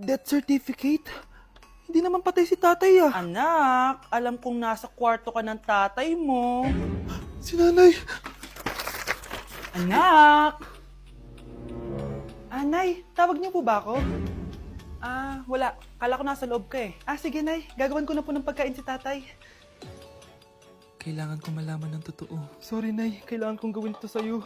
Death certificate? Hindi naman patay si tatay ah. Anak, alam kong nasa kwarto ka ng tatay mo. Si nanay. Anak! Nay, tawag niyo po ba ako? Wala. Kala ko nasa loob ka eh. Sige, Nay. Gagawan ko na po ng pagkain si tatay. Kailangan ko malaman ng totoo. Sorry, Nay. Kailangan kong gawin ito sa'yo.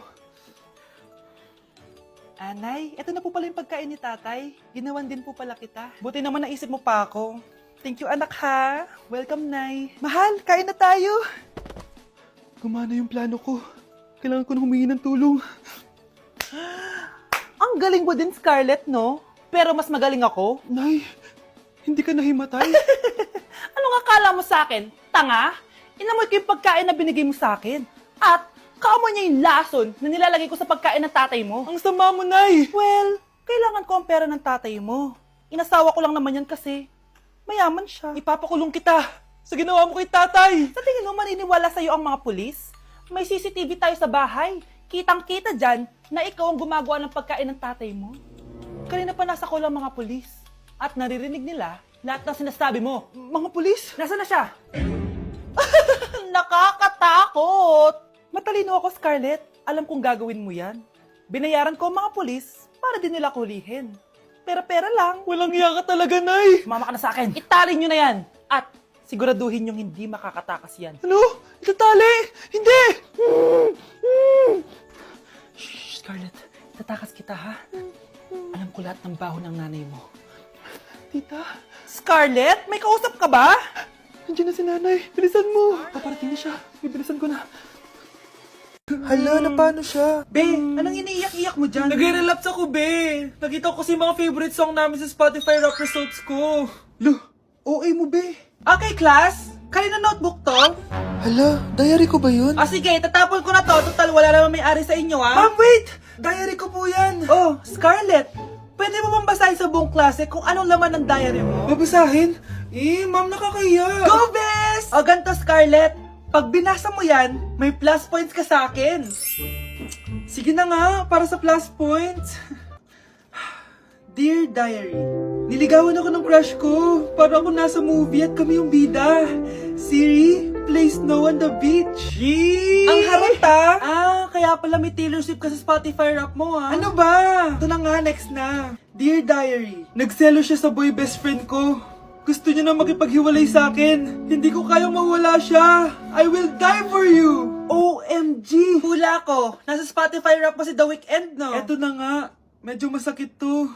Nay, ito na po pala yung pagkain ni tatay. Ginawan din po pala kita. Buti naman naisip mo pa ako. Thank you, anak ha. Welcome, Nay. Mahal, kain na tayo. Gumana yung plano ko. Kailangan ko na humingi ng tulong. Ang galing mo din, Scarlett, no? Pero mas magaling ako. Nay, hindi ka nahimatay? Anong akala mo sa akin? Tanga? Inamoy ko yung pagkain na binigay mo sa akin. At kaamoy niya yung lason na nilalagay ko sa pagkain ng tatay mo. Ang sama mo, Nay! Well, kailangan ko ang pera ng tatay mo. Inasawa ko lang naman yan kasi mayaman siya. Ipapakulong kita sa ginawa mo kay tatay! Sa tingin mo maniniwala sa'yo ang mga pulis? May CCTV tayo sa bahay. Kitang-kita dyan na ikaw ang gumagawa ng pagkain ng tatay mo. Kanina pa nasa ko lang mga pulis. At naririnig nila lahat ng sinasabi mo. Mga pulis? Nasaan na siya? Nakakatakot! Matalino ako, Scarlett. Alam kong gagawin mo yan. Binayaran ko ang mga pulis para din nila kulihin. Pera-pera lang. Walang iya ka talaga, Nay! Sumama ka na sa akin. Itali nyo na yan. At siguraduhin yung hindi makakatakas yan. Ano? Itatali? Hindi! Shh, Scarlett. Tatakas kita, ha? Alam ko lahat ng baho ng nanay mo. Tita, Scarlett, may kausap ka ba? nandiyan na si nanay. Bilisan mo. Paparating na siya. Bibilisan ko na. Hala, na paano siya? Be, anong iniiyak-iyak mo dyan? Nagre-relapse ako, be. Nakita ko kasi mga favorite song namin sa Spotify rap results ko. Lo, OA mo, be. Okay, class. Kanina notebook to? Hala, diary ko ba yun? Sige, tatapon ko na to. Total, wala naman may-ari sa inyo, ha? Ma'am, wait! Diary ko po yan. Oh, Scarlett. Pwede mo bang basahin sa buong klase kung anong laman ng diary mo? Babasahin? Ma'am, nakakaya. Go, Bes! O, ganito, Scarlett. Pag binasa mo yan, may plus points ka sa akin. Sige na nga, para sa plus points. Dear Diary, Niligawan ako ng crush ko. Para ako nasa movie at kami yung bida. Siri, play Snow on the Beach. Yee! ang harot ha? Kaya pala may Taylor Swift ka sa Spotify rap mo ha? Ano ba? Ito na nga, next na. Dear Diary, Nagselo siya sa boy best friend ko. Gusto niya na makipaghiwalay sa akin. Hindi ko kayang mawala siya. I will die for you. OMG! Hula ko, nasa Spotify rap mo si The Weeknd, no? Eto na nga. Medyo masakit to.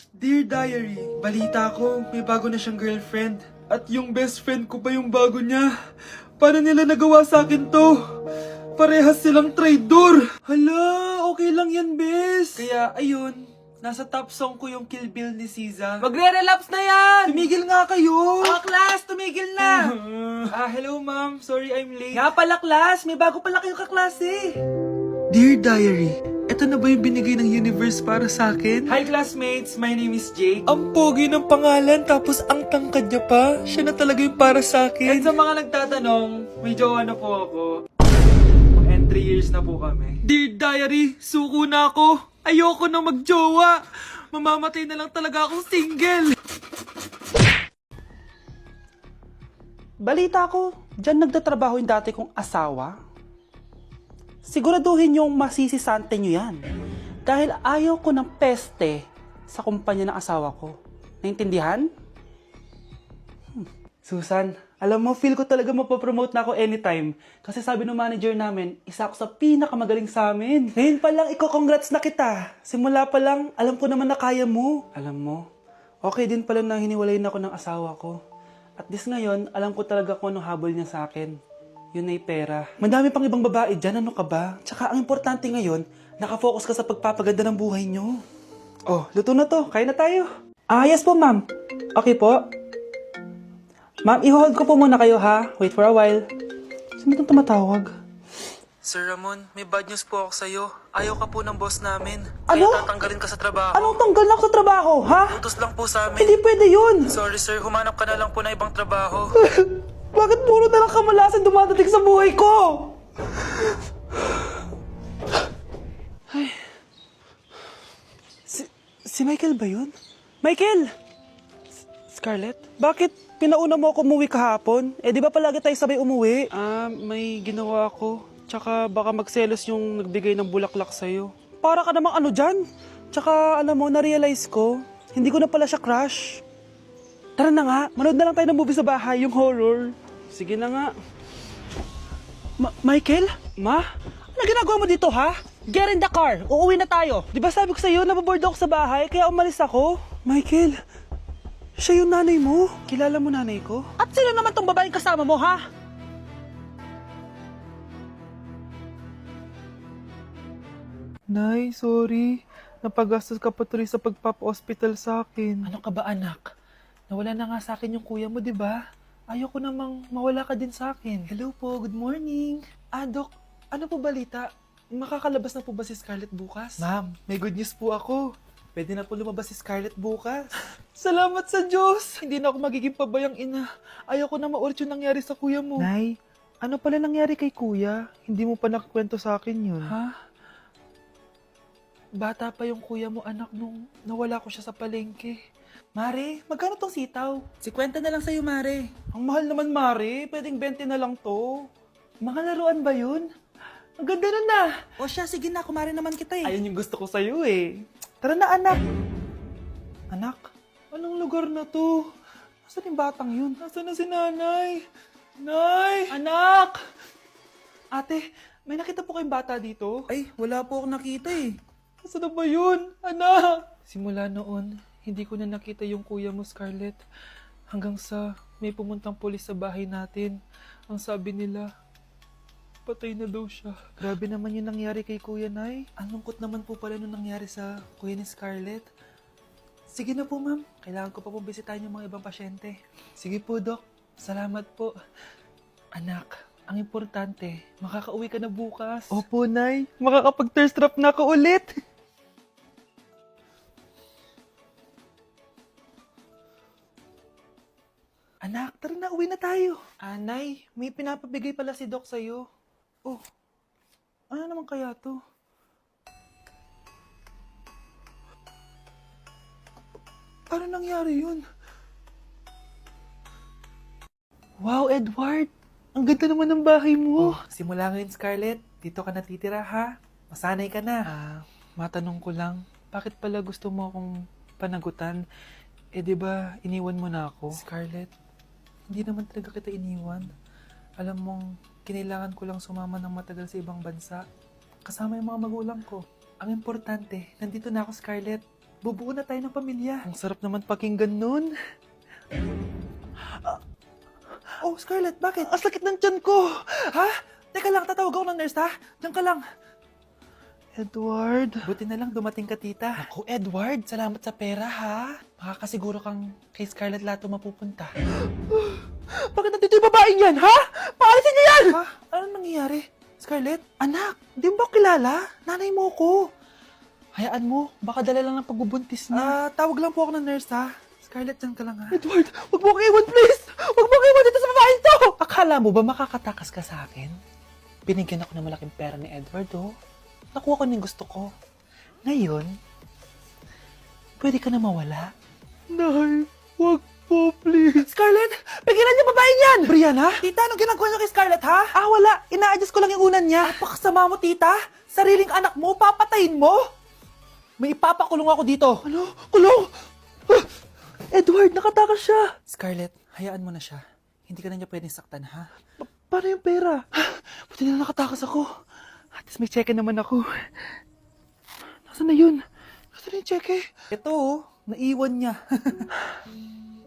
Dear Diary, balita ko, may bago na siyang girlfriend. At yung best friend ko pa yung bago niya. Paano nila nagawa sa akin to? Parehas silang traitor. Hala, okay lang yan, bes. Kaya, ayun, nasa top song ko yung Kill Bill ni SZA. Magre-relapse na yan! Tumigil nga kayo! Class, tumigil na! Hello ma'am. Sorry I'm late. Nga pala, class, may bago pala kayong kaklase. Dear Diary, eto na ba yung binigay ng universe para sa akin? Hi, classmates, my name is Jake. Ang pogi ng pangalan tapos ang tangkad niya pa. Siya na talaga yung para sa And akin. sa mga nagtatanong, may jowa na po ako. And 3 years na po kami. Dear Diary, suko na ako. Ayoko na magjowa. Mamamatay na lang talaga akong single. Balita ko, dyan nagtatrabaho yung dati kong asawa. Siguraduhin yung masisisante nyo yan. Dahil ayaw ko ng peste sa kumpanya ng asawa ko. Naintindihan? Susan, alam mo, feel ko talaga mapopromote na ako anytime. Kasi sabi ng manager namin, isa ako sa pinakamagaling sa amin. Ngayon pa lang, congrats na kita. Simula pa lang, alam ko naman na kaya mo. Alam mo, okay din pala na hiniwalayin ako ng asawa ko. At this ngayon, alam ko talaga kung anong habol niya sa akin. Yun ay pera. Madami pang ibang babae dyan, ano ka ba? Tsaka ang importante ngayon, nakafocus ka sa pagpapaganda ng buhay nyo. Oh, luto na to. Kaya na tayo. Yes po, ma'am. Okay po. Ma'am, i-hold ko po muna kayo, ha? Wait for a while. Sino itong tumatawag? Sir Ramon, may bad news po ako sa'yo. Ayaw ka po ng boss namin. Ano? Kaya tatanggalin ka sa trabaho. Anong tanggal na ako sa trabaho, ha? Utos lang po sa amin. Hindi pwede yun. Sorry sir, humanap ka na lang po na ibang trabaho. Bakit puro na lang kamalasan dumadating sa buhay ko? Si Michael ba yun? Michael! Scarlett, bakit pinauna mo ako umuwi kahapon? Eh di ba palagi tayo sabay umuwi? May ginawa ako. Tsaka baka magselos yung nagbigay ng bulaklak sa'yo. Para ka namang ano dyan? Tsaka alam mo, na-realize ko, hindi ko na pala siya crush. Tara na nga, manood na lang tayo ng movie sa bahay, yung horror. Sige na nga. Michael? Ma? Ano ginagawa mo dito, ha? Get in the car, uuwi na tayo. Di ba sabi ko sa'yo, nababoard ako sa bahay, kaya umalis ako? Michael, siya yung nanay mo. Kilala mo nanay ko? At sino naman tong babaeng kasama mo, ha? Nay, sorry. Napagastos ka pa tuloy sa pagpapa-hospital sa akin. Ano ka ba, anak? Nawala na nga sa akin yung kuya mo, di ba? Ayoko namang mawala ka din sa akin. Hello po, good morning. Dok, ano po balita? Makakalabas na po ba si Scarlett bukas? Ma'am, may good news po ako. Pwede na po lumabas si Scarlett bukas. Salamat sa Diyos! Hindi na ako magiging pabayang ina. Ayoko na maulit yung nangyari sa kuya mo. Nay, ano pala nangyari kay kuya? Hindi mo pa nakakwento sa akin yun. Ha? Bata pa yung kuya mo, anak, nung nawala ko siya sa palengke. Mare, magkano tong sitaw? 50 na lang sa'yo, Mare. Ang mahal naman, Mare. Pwedeng 20 na lang to. Mga laruan ba yun? Ang ganda nun na. O siya, sige na, kumare naman kita eh. Ayun yung gusto ko sa'yo eh. Tara na, anak. Anak, anong lugar na to? Nasaan yung batang yun? Nasaan na si nanay? Nay! Anak! Ate, may nakita po kayong bata dito? Ay, wala po akong nakita eh. Nasaan na ba yun? Anak! Simula noon, hindi ko na nakita yung kuya mo, Scarlett. Hanggang sa may pumuntang pulis sa bahay natin. Ang sabi nila, patay na daw siya. Grabe naman yung nangyari kay Kuya Nay. Ang lungkot naman po pala nung nangyari sa kuya ni Scarlett. Sige na po, ma'am. Kailangan ko pa pong bisitahin yung mga ibang pasyente. Sige po, Dok. Salamat po. Anak, ang importante, makakauwi ka na bukas. Opo, Nay. Makakapag-thirst trap na ako ulit. Anak, tara na, uwi na tayo. Nay, may pinapabigay pala si Doc sa'yo. Oh, ano naman kaya to? Paano nangyari yun? Wow, Edward! Ang ganda naman ng bahay mo. Simula ngayon, Scarlett, dito ka natitira, ha? Masanay ka na. Matanong ko lang, bakit pala gusto mo akong panagutan? Eh, di ba iniwan mo na ako? Scarlett, hindi naman talaga kita iniwan. Alam mong, kinailangan ko lang sumama ng matagal sa ibang bansa. Kasama yung mga magulang ko. Ang importante, nandito na ako, Scarlett. Bubuo na tayo ng pamilya. Ang sarap naman pakinggan nun. Oh, Scarlett, bakit? Ang sakit ng tiyan ko! Ha? Teka lang, tatawag ako ng nurse, ha? Diyan ka lang. Edward. Buti na lang dumating ka, tita. Ako, Edward, salamat sa pera, ha? Makakasiguro kang kay Scarlett Lato mapupunta. Bakit nandito yung babaeng yan, ha? Paalisin niyo yan! Ha? Ano nangyayari? Scarlett? Anak, di mo ba kilala? Nanay mo ko. Hayaan mo, baka dala lang ng pagbubuntis niya. Tawag lang po ako ng nurse, ha? Scarlett, dyan ka lang, ha? Edward, wag mo akong iwan, please! Wag mo akong iwan dito sa babaeng to! Akala mo ba makakatakas ka sa akin? Binigyan ako ng malaking pera ni Edward, oh. Nakuha ko ng gusto ko. Ngayon, pwede ka na mawala. Nay, wag po, please. Scarlett, pigilan niyo babae niyan! Brianna? Tita, anong ginagawa niyo kay Scarlett, ha? Wala. Ina-adjust ko lang yung unan niya. Napakasama mo, tita. Sariling anak mo, papatayin mo. May ipapakulong ako dito. Ano? Kulong! Edward, nakatakas siya! Scarlett, hayaan mo na siya. Hindi ka na niya pwedeng saktan, ha? Paano yung pera? Buti na nakatakas ako. At least may cheque naman ako. Nasaan na yun? Nasaan na yung cheque? Ito, oh. Naiwan niya.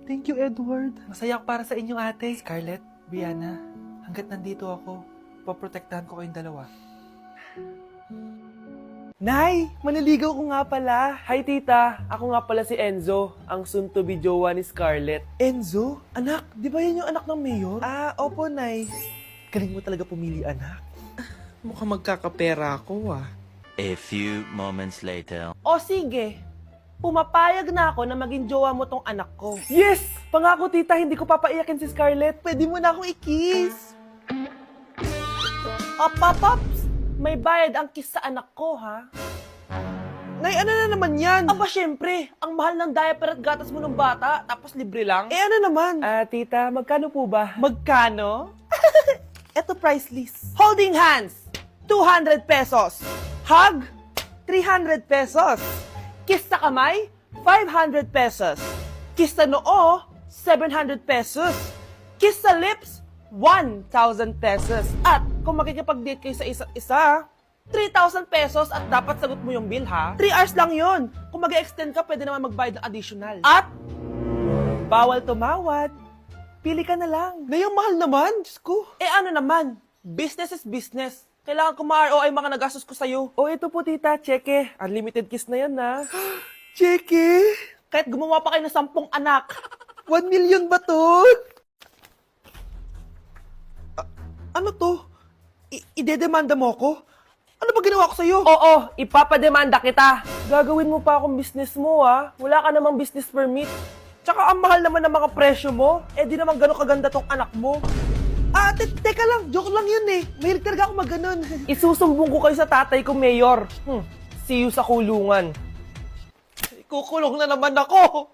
Thank you, Edward. Masaya ako para sa inyo, ate. Scarlett, Brianna, hanggat nandito ako, poprotektahan ko kayong dalawa. Nay, maniligaw ko nga pala. Hi tita, ako nga pala si Enzo, ang soon-to-be jowa ni Scarlett. Enzo? Anak, di ba yan yung anak ng mayor? Opo, Nay. Galing mo talaga pumili, anak. Mukhang magkakapera ako, A few moments later. O sige, pumapayag na ako na maging jowa mo tong anak ko. Yes! Pangako tita, hindi ko papaiyakin si Scarlett. Pwede mo na akong i-kiss. Paps! May bayad ang kiss sa anak ko, ha? Nay, ano na naman yan? Aba, syempre, ang mahal ng diaper at gatas mo ng bata, tapos libre lang. Eh, ano naman? Tita, magkano po ba? Magkano? Eto price list. Holding hands, 200 pesos. Hug, 300 pesos. Kiss sa kamay, 500 pesos. Kiss sa noo, 700 pesos. Kiss sa lips, 1,000 pesos. At kung makikipag-date kayo sa isa't isa, 3,000 pesos at dapat sagot mo yung bill, ha? 3 hours lang yon. Kung mag-extend ka, pwede naman magbayad ng additional. At, bawal tumawad. Pili ka na lang. Nay, ang mahal naman. Diyos ko. Eh ano naman, business is business. Kailangan ko ma-ROI mga nagastos ko sa'yo. O, ito po, tita. Cheque. Unlimited kiss na yan, na. Cheque? Kahit gumawa pa kayo ng 10 anak. 1 million ba to? Ano to? Idedemanda mo ako? Ano ba ginawa ko sa'yo? Oo, ipapademanda kita. Gagawin mo pa akong business mo, ah. Wala ka namang business permit. Tsaka ang mahal naman ng mga presyo mo. Eh, di naman gano'ng kaganda tong anak mo. Teka lang. Joke lang yun eh. Mahilig talaga ako maganon. Isusumbong ko kayo sa tatay ko, Mayor. See you sa kulungan. Kukulong na naman ako.